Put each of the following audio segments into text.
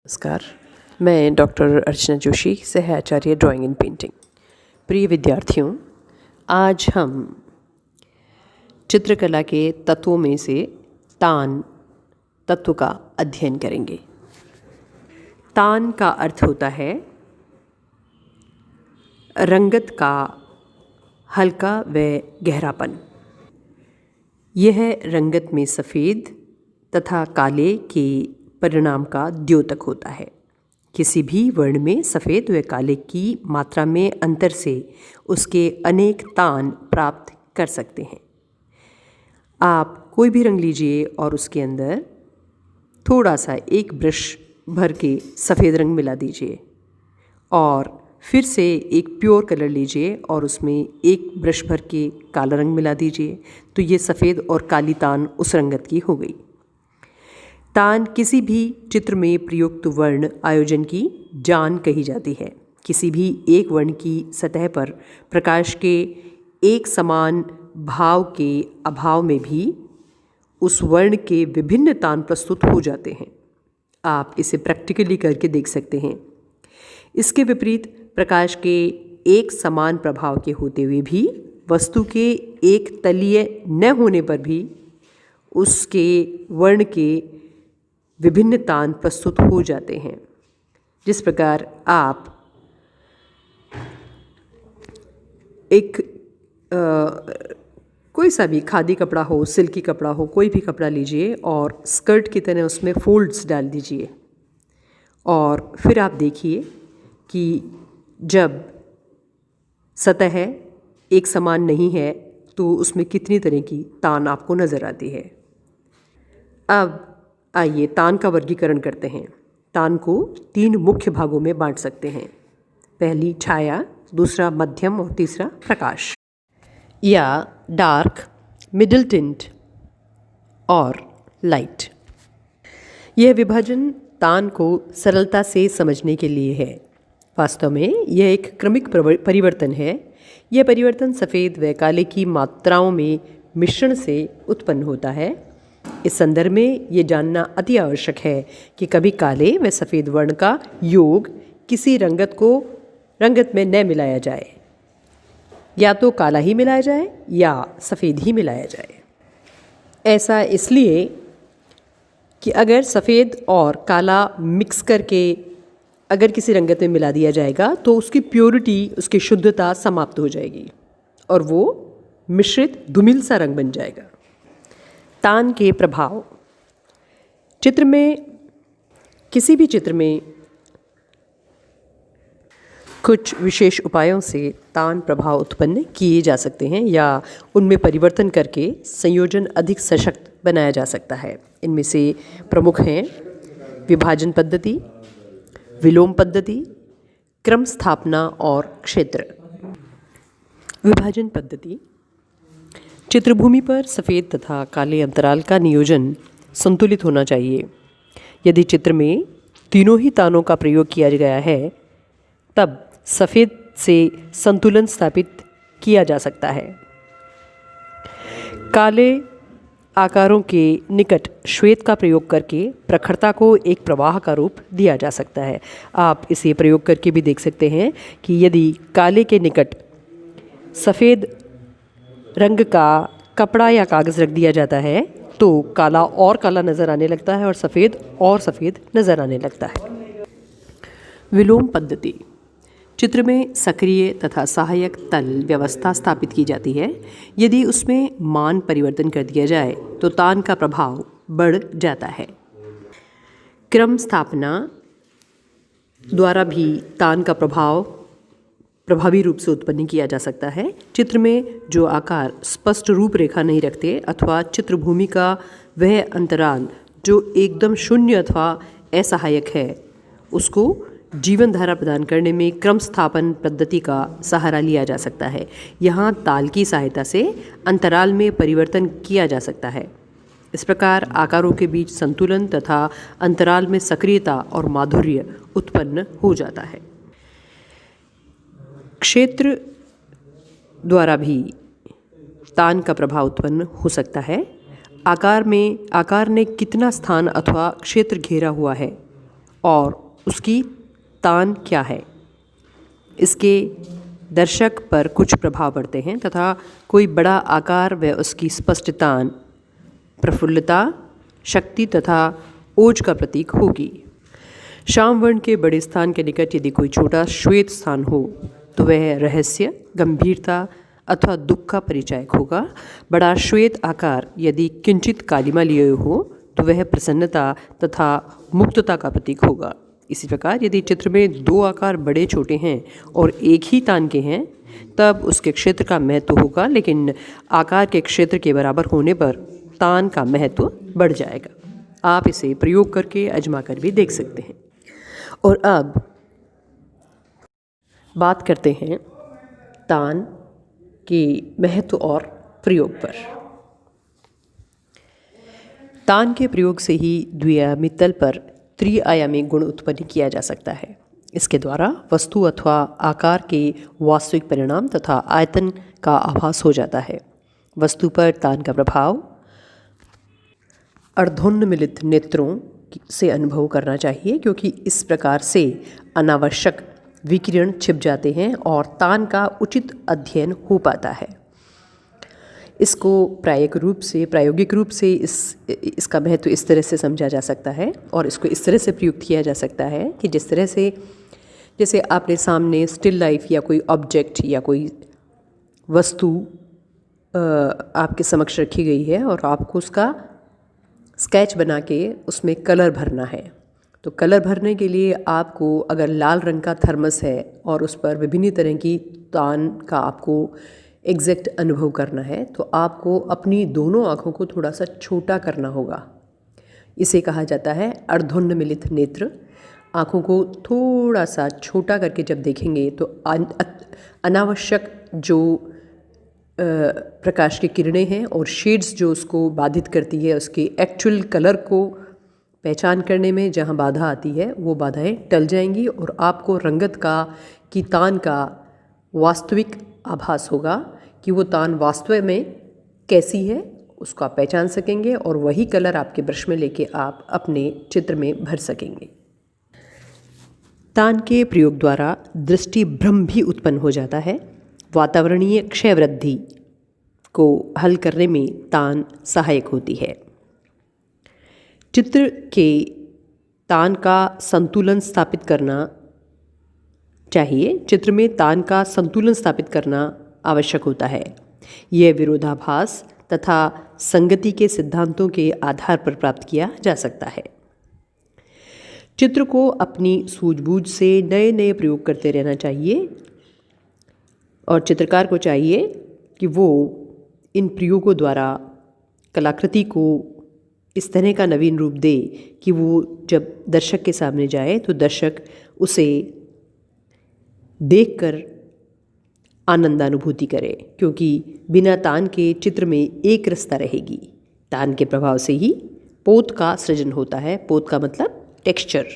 नमस्कार, मैं डॉक्टर अर्चना जोशी, सह आचार्य ड्राइंग एंड पेंटिंग। प्रिय विद्यार्थियों, आज हम चित्रकला के तत्वों में से तान तत्व का अध्ययन करेंगे। तान का अर्थ होता है रंगत का हल्का व गहरापन। यह रंगत में सफ़ेद तथा काले के परिणाम का द्योतक होता है। किसी भी वर्ण में सफ़ेद व काले की मात्रा में अंतर से उसके अनेक तान प्राप्त कर सकते हैं। आप कोई भी रंग लीजिए और उसके अंदर थोड़ा सा एक ब्रश भर के सफ़ेद रंग मिला दीजिए और फिर से एक प्योर कलर लीजिए और उसमें एक ब्रश भर के काला रंग मिला दीजिए, तो ये सफ़ेद और काली तान उस रंगत की हो गई। तान किसी भी चित्र में प्रयुक्त वर्ण आयोजन की जान कही जाती है। किसी भी एक वर्ण की सतह पर प्रकाश के एक समान भाव के अभाव में भी उस वर्ण के विभिन्न तान प्रस्तुत हो जाते हैं। आप इसे प्रैक्टिकली करके देख सकते हैं। इसके विपरीत प्रकाश के एक समान प्रभाव के होते हुए भी वस्तु के एक तलीय न होने पर भी उसके वर्ण के विभिन्न तान प्रस्तुत हो जाते हैं। जिस प्रकार आप एक कोई सा भी खादी कपड़ा हो, सिल्की कपड़ा हो, कोई भी कपड़ा लीजिए और स्कर्ट की तरह उसमें फोल्ड्स डाल दीजिए और फिर आप देखिए कि जब सतह एक समान नहीं है तो उसमें कितनी तरह की तान आपको नज़र आती है। अब आइए तान का वर्गीकरण करते हैं। तान को 3 मुख्य भागों में बांट सकते हैं। पहली छाया, दूसरा मध्यम और तीसरा प्रकाश या डार्क, मिडिल टिंट और लाइट। यह विभाजन तान को सरलता से समझने के लिए है। वास्तव में यह एक क्रमिक परिवर्तन है। यह परिवर्तन सफ़ेद व काले की मात्राओं में मिश्रण से उत्पन्न होता है। इस संदर्भ में ये जानना अति आवश्यक है कि कभी काले व सफ़ेद वर्ण का योग किसी रंगत में न मिलाया जाए। या तो काला ही मिलाया जाए या सफ़ेद ही मिलाया जाए। ऐसा इसलिए कि अगर सफ़ेद और काला मिक्स करके अगर किसी रंगत में मिला दिया जाएगा तो उसकी प्योरिटी, उसकी शुद्धता समाप्त हो जाएगी और वो मिश्रित धूमिल सा रंग बन जाएगा। तान के प्रभाव। किसी भी चित्र में कुछ विशेष उपायों से तान प्रभाव उत्पन्न किए जा सकते हैं या उनमें परिवर्तन करके संयोजन अधिक सशक्त बनाया जा सकता है। इनमें से प्रमुख हैं विभाजन पद्धति, विलोम पद्धति, क्रम स्थापना और क्षेत्र। विभाजन पद्धति। चित्रभूमि पर सफ़ेद तथा काले अंतराल का नियोजन संतुलित होना चाहिए। यदि चित्र में तीनों ही तानों का प्रयोग किया गया है तब सफ़ेद से संतुलन स्थापित किया जा सकता है। काले आकारों के निकट श्वेत का प्रयोग करके प्रखरता को एक प्रवाह का रूप दिया जा सकता है। आप इसे प्रयोग करके भी देख सकते हैं कि यदि काले के निकट सफ़ेद रंग का कपड़ा या कागज़ रख दिया जाता है तो काला और काला नज़र आने लगता है और सफ़ेद और सफ़ेद नज़र आने लगता है। विलोम पद्धति। चित्र में सक्रिय तथा सहायक तल व्यवस्था स्थापित की जाती है। यदि उसमें मान परिवर्तन कर दिया जाए तो तान का प्रभाव बढ़ जाता है। क्रम स्थापना द्वारा भी तान का प्रभाव प्रभावी रूप से उत्पन्न किया जा सकता है। चित्र में जो आकार स्पष्ट रूपरेखा नहीं रखते अथवा चित्रभूमि का वह अंतराल जो एकदम शून्य अथवा असहायक है, उसको जीवन धारा प्रदान करने में क्रम स्थापन पद्धति का सहारा लिया जा सकता है। यहाँ ताल की सहायता से अंतराल में परिवर्तन किया जा सकता है। इस प्रकार आकारों के बीच संतुलन तथा अंतराल में सक्रियता और माधुर्य उत्पन्न हो जाता है। क्षेत्र द्वारा भी तान का प्रभाव उत्पन्न हो सकता है। आकार ने कितना स्थान अथवा क्षेत्र घेरा हुआ है और उसकी तान क्या है, इसके दर्शक पर कुछ प्रभाव पड़ते हैं तथा कोई बड़ा आकार व उसकी स्पष्ट तान प्रफुल्लता, शक्ति तथा ओज का प्रतीक होगी। श्याम वर्ण के बड़े स्थान के निकट यदि कोई छोटा श्वेत स्थान हो तो वह रहस्य, गंभीरता अथवा दुख का परिचायक होगा। बड़ा श्वेत आकार यदि किंचित कालिमा लिए हो तो वह प्रसन्नता तथा मुक्तता का प्रतीक होगा। इसी प्रकार यदि चित्र में दो आकार बड़े छोटे हैं और एक ही तान के हैं तब उसके क्षेत्र का महत्व होगा, लेकिन आकार के क्षेत्र के बराबर होने पर तान का महत्व बढ़ जाएगा। आप इसे प्रयोग करके आजमा कर भी देख सकते हैं। और अब बात करते हैं तान के महत्व और प्रयोग पर। तान के प्रयोग से ही द्विआयामी तल पर त्रिआयामी गुण उत्पन्न किया जा सकता है। इसके द्वारा वस्तु अथवा आकार के वास्तविक परिणाम तथा आयतन का आभास हो जाता है। वस्तु पर तान का प्रभाव अर्धोन्मिलित नेत्रों से अनुभव करना चाहिए, क्योंकि इस प्रकार से अनावश्यक विकिरण छिप जाते हैं और तान का उचित अध्ययन हो पाता है। इसको प्रायोगिक रूप से इसका महत्व इस तरह से समझा जा सकता है और इसको इस तरह से प्रयुक्त किया जा सकता है कि जिस तरह से जैसे आपने सामने स्टिल लाइफ या कोई ऑब्जेक्ट या कोई वस्तु आपके समक्ष रखी गई है और आपको उसका स्केच बना के उसमें कलर भरना है। तो कलर भरने के लिए आपको अगर लाल रंग का थर्मस है और उस पर विभिन्न तरह की तान का आपको एग्जैक्ट अनुभव करना है तो आपको अपनी दोनों आँखों को थोड़ा सा छोटा करना होगा। इसे कहा जाता है अर्धोन्मिलित नेत्र। आँखों को थोड़ा सा छोटा करके जब देखेंगे तो अनावश्यक जो प्रकाश की किरणें हैं और शेड्स जो उसको बाधित करती है, उसके एक्चुअल कलर को पहचान करने में जहाँ बाधा आती है वो बाधाएं टल जाएंगी और आपको रंगत की तान का वास्तविक आभास होगा कि वो तान वास्तव में कैसी है, उसको आप पहचान सकेंगे और वही कलर आपके ब्रश में लेके आप अपने चित्र में भर सकेंगे। तान के प्रयोग द्वारा दृष्टि भ्रम भी उत्पन्न हो जाता है। वातावरणीय क्षय वृद्धि को हल करने में तान सहायक होती है। चित्र के तान का संतुलन स्थापित करना चाहिए। चित्र में तान का संतुलन स्थापित करना आवश्यक होता है। यह विरोधाभास तथा संगति के सिद्धांतों के आधार पर प्राप्त किया जा सकता है। चित्र को अपनी सूझबूझ से नए नए प्रयोग करते रहना चाहिए और चित्रकार को चाहिए कि वो इन प्रयोगों द्वारा कलाकृति को इस तरह का नवीन रूप दे कि वो जब दर्शक के सामने जाए तो दर्शक उसे देखकर आनंदानुभूति करे, क्योंकि बिना तान के चित्र में एक रसता रहेगी। तान के प्रभाव से ही पोत का सृजन होता है। पोत का मतलब टेक्सचर।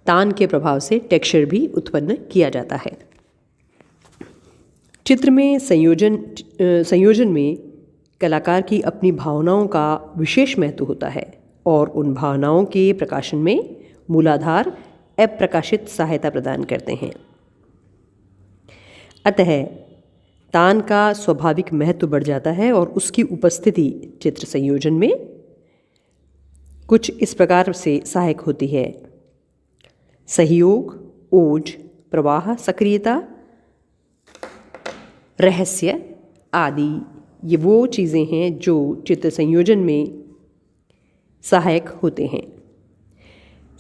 तान के प्रभाव से टेक्सचर भी उत्पन्न किया जाता है। चित्र में संयोजन में कलाकार की अपनी भावनाओं का विशेष महत्व होता है और उन भावनाओं के प्रकाशन में मूलाधार अप्रकाशित सहायता प्रदान करते हैं। अतः तान का स्वाभाविक महत्व बढ़ जाता है और उसकी उपस्थिति चित्र संयोजन में कुछ इस प्रकार से सहायक होती है। सहयोग, ओज, प्रवाह, सक्रियता, रहस्य आदि ये वो चीज़ें हैं जो चित्र संयोजन में सहायक होते हैं।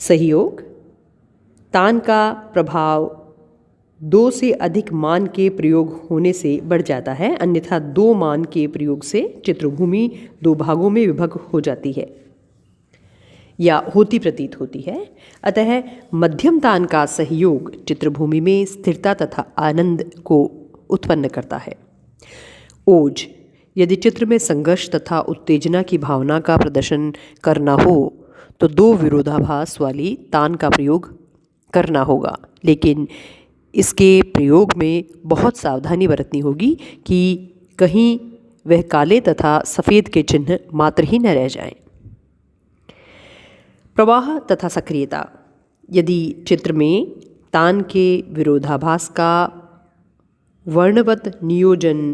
सहयोग, तान का प्रभाव 2 से अधिक मान के प्रयोग होने से बढ़ जाता है, अन्यथा 2 मान के प्रयोग से चित्रभूमि 2 भागों में विभक्त हो जाती है या होती प्रतीत होती है। अतः मध्यम तान का सहयोग चित्रभूमि में स्थिरता तथा आनंद को उत्पन्न करता है। ओज, यदि चित्र में संघर्ष तथा उत्तेजना की भावना का प्रदर्शन करना हो तो 2 विरोधाभास वाली तान का प्रयोग करना होगा, लेकिन इसके प्रयोग में बहुत सावधानी बरतनी होगी कि कहीं वह काले तथा सफ़ेद के चिन्ह मात्र ही न रह जाएं। प्रवाह तथा सक्रियता, यदि चित्र में तान के विरोधाभास का वर्णवत नियोजन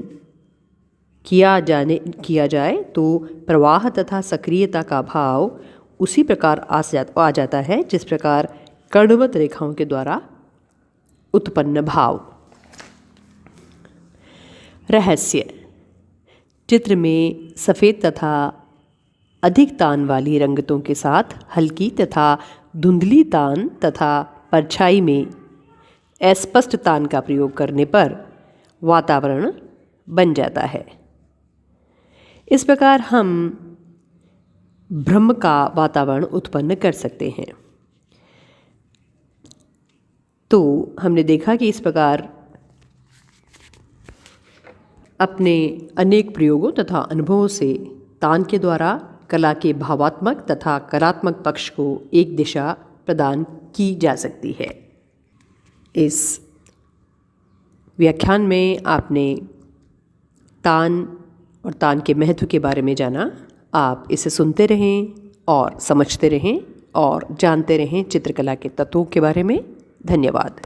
किया जाए तो प्रवाह तथा सक्रियता का भाव उसी प्रकार आ जाता है जिस प्रकार कर्णवत रेखाओं के द्वारा उत्पन्न भाव। रहस्य। चित्र में सफ़ेद तथा अधिक तान वाली रंगतों के साथ हल्की तथा धुंधली तान तथा परछाई में अस्पष्ट तान का प्रयोग करने पर वातावरण बन जाता है। इस प्रकार हम भ्रम का वातावरण उत्पन्न कर सकते हैं। तो हमने देखा कि इस प्रकार अपने अनेक प्रयोगों तथा अनुभवों से तान के द्वारा कला के भावात्मक तथा कलात्मक पक्ष को एक दिशा प्रदान की जा सकती है। इस व्याख्यान में आपने तान और तान के महत्व के बारे में जाना। आप इसे सुनते रहें और समझते रहें और जानते रहें चित्रकला के तत्वों के बारे में। धन्यवाद।